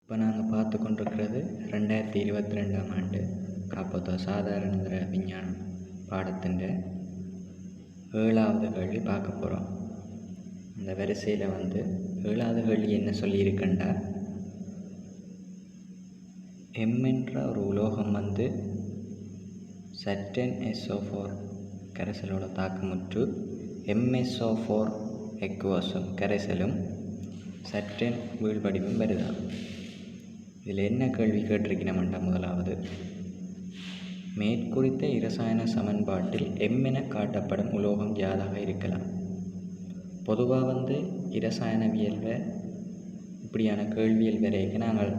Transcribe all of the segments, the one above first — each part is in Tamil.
இப்போ நாங்கள் பார்த்து கொண்டிருக்கிறது 2022ஆம் ஆண்டு காப்போத்தோ சாதாரண விஞ்ஞானம் பாடத்தின் 7வது கேள்வி பார்க்க போகிறோம். இந்த வரிசையில் 7வது கேள்வி என்ன சொல்லியிருக்கண்டா, எம் என்ற ஒரு உலோகம் சட்டன் SO4 கரைசலோட தாக்கமுற்று MSO4 எக்குவஸும் கரைசலும் சட்டன் வீழ்வடிவும் வருதான். இதில் என்ன கேள்வி கேட்டிருக்கிறோம்டா, முதலாவது மேற்குறித்த இரசாயன சமன்பாட்டில் எம் என காட்டப்படும் உலோகம் யாதாக இருக்கலாம். பொதுவாக இரசாயனவியல்வை இப்படியான கேள்வியல் வரைக்கும் நாங்கள்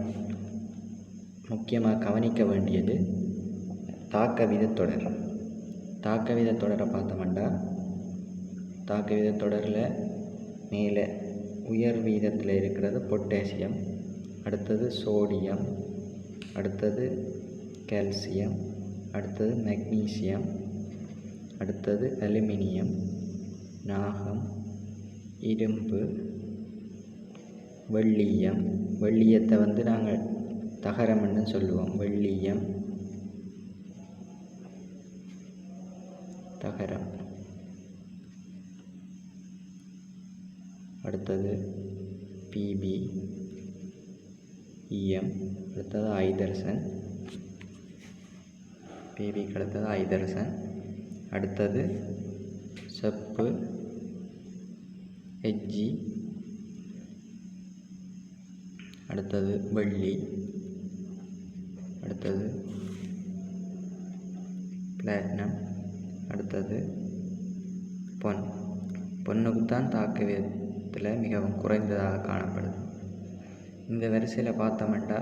முக்கியமாக கவனிக்க வேண்டியது தாக்க விதத்தொடர். தாக்க விதத்தொடரை பார்த்தோம்னா, தாக்க விதத்தொடரில் மேலே உயர் வீதத்தில் இருக்கிறது பொட்டாசியம், அடுத்தது சோடியம், அடுத்தது கால்சியம், அடுத்தது மெக்னீசியம், அடுத்தது அலுமினியம், நாகம், இரும்பு, வெள்ளியம். வெள்ளியத்தை நாங்கள் தகரம்னு சொல்லுவோம். வெள்ளியம், தகரம். அடுத்தது பிபி, இஎம், அடுத்தது ஐதரசன். பிபிக்கு அடுத்தது ஐதரசன், அடுத்தது செப்பு, ஹெச்ஜி, அடுத்தது வெள்ளி, அடுத்தது பிளாட்டினம், அடுத்தது பொன். பொண்ணுக்குத்தான் தாக்க விதத்தில் மிகவும் குறைந்ததாக காணப்படுது. இந்த வரிசையில் பார்த்தோம்னா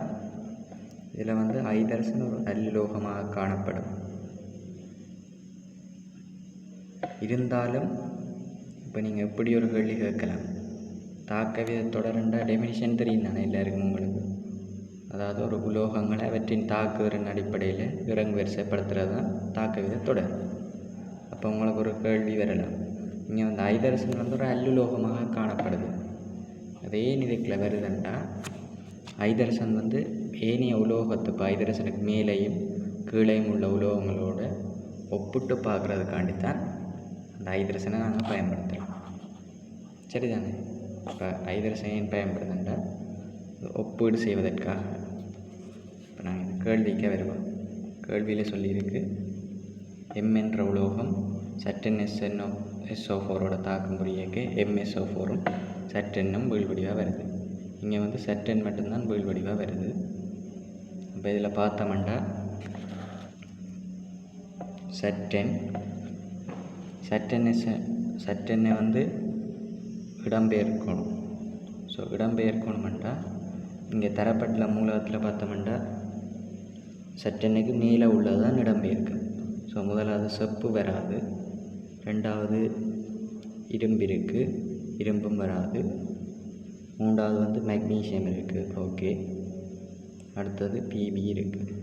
இதில் ஐதரசன் ஒரு நல்லுலோகமாக காணப்படும். இருந்தாலும் இப்போ நீங்கள் எப்படி ஒரு கேள்வி கேட்கலாம், தாக்க விதத்தொடர்ன்ற டெஃபினிஷன் தெரியும் தானே எல்லாருக்கும் உங்களுக்கு. அதாவது ஒரு உலோகங்களை அவற்றின் தாக்குவரின் அடிப்படையில் இறங்கு வரிசைப்படுத்துகிறது தான் தாக்க விதத்தொடர். அப்போ உங்களுக்கு ஒரு கேள்வி வரலாம், இங்கே ஐதரசன் ஒரு அல்லுலோகமாக காணப்படுது. அதே இதுக்குள்ள வருதுண்டா, ஐதரசன் ஏனைய உலோகத்து இப்போ ஐதரசனுக்கு மேலேயும் கீழேயும் உள்ள உலோகங்களோட ஒப்பிட்டு பார்க்குறதுக்காண்டித்தான் அந்த ஐதரசனை நாங்கள் பயன்படுத்துகிறோம். சரிதானே? இப்போ ஐதரசனையும் பயன்படுதுண்டா ஒப்பீடு செய்வதற்காக. இப்போ நாங்கள் கேள்விக்க வருவோம். கேள்வியில் சொல்லியிருக்கு, எம் என்ற உலோகம் சட்டன் SO4ஓட தாக்கம் புரியக்கு MSO4ம் சட்டென்னும் வீழ்வடிவாக வருது. இங்கே சட்டன் மட்டும்தான் வீழ்வடிவாக வருது. இப்போ இதில் பார்த்தோம்னா சட்டென்னை இடம்பெயர்க்கணும். ஸோ இடம்பெயர்க்கணுமெண்டா இங்கே தரப்பட்ட மூலத்தில் பார்த்தோம்னா சட்டென்னைக்கு மேலே உள்ளதான் இடம்பெயர்க்கும். ஸோ முதலாவது செப்பு வராது, ரெண்டாவது இரும்பு இருக்குது, இரும்பும் வராது, மூன்றாவது மெக்னீசியம் இருக்குது, ஓகே, அடுத்தது பிபி இருக்குது,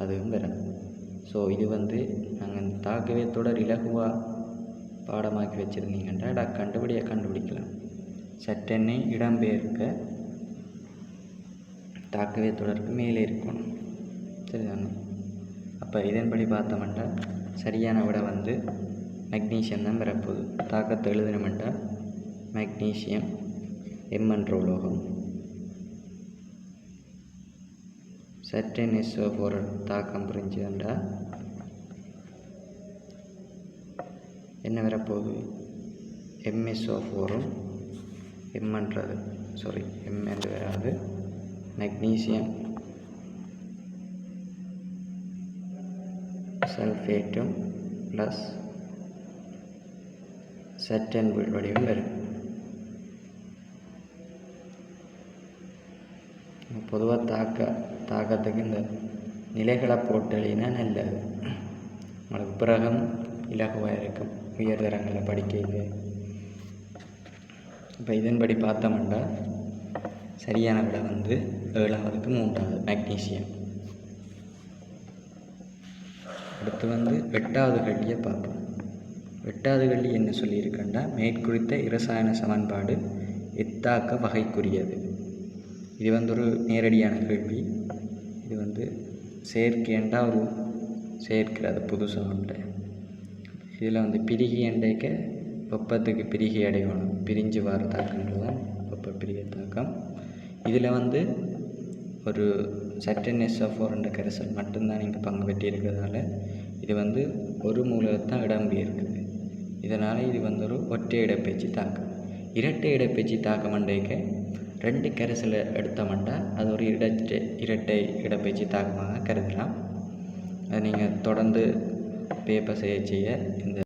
அதுவும் வராது. ஸோ இது நாங்கள் தாக்கவே தொடர் இலகுவாக பாடமாக்கி வச்சுருந்தீங்கன்னா கண்டுபிடிக்கலாம். சட்டென்னை இடம்பெயர்க்க தாக்கவே தொடருக்கு மேலே இருக்கணும். சரிதானே? அப்போ இதன்படி பார்த்தோம்னா சரியான விட மெக்னீசியம் தான் வரப்போகுது. தாக்கத்தை எழுதணுமெண்டா மெக்னீசியம் எம் என்ற உலோகம் சட்டன் SO4 தாக்கம் புரிஞ்சுதுண்டா என்ன வரப்போகுது, MSO4ம் எம் என்று வராது, மெக்னீசியம் சல்ஃபேட்டும் ப்ளஸ் சட்டன் வடிவம் வரும். பொதுவாக தாக்கத்துக்கு இந்த நிலைகளை போட்டலினா நல்லது. உங்களுக்கு பிறகும் இலகுவாக இருக்கும் உயர்தரங்களில் படிக்க. இப்போ இதன்படி பார்த்தோம்னா சரியான விட 7வதுக்கு 3வது மெக்னீசியம். அடுத்து 8வது கேள்வியை பார்ப்போம். 8வது கேள்வி என்ன சொல்லியிருக்கேன்டா, மேற்குறித்த இரசாயன சமன்பாடு எத்தாக்க வகைக்குரியது. இது வந்து ஒரு நேரடியான கேள்வி. இது வந்து செயற்கைண்டா ஒரு செயற்கிறது புதுசாக உண்டு. இதில் வந்து பிரிகி எண்டைக்க வெப்பத்துக்கு பிரிகி அடையணும், பிரிஞ்சு வர தாக்கங்கள் தான் வெப்ப பிரிய தாக்கம். இதில் வந்து ஒரு SN4 என்ற கரைசல் மட்டும்தான் இங்கே பங்கு பெற்றி இருக்கிறதால இது வந்து ஒரு மூலத்தான் இடம்பி இருக்குது. இதனால் இது வந்து ஒரு ஒற்றை இடப்பெயர்ச்சி தாக்கம். இரட்டை இடப்பெயர்ச்சி தாக்கம் அண்டைக்க 2 கரைசலை எடுத்தோம்னா அது ஒரு இரட்டை இடப்பெயர்ச்சி தாக்கமாக கருதலாம். அதை நீங்கள் தொடர்ந்து பேப்பர் செய்ய இந்த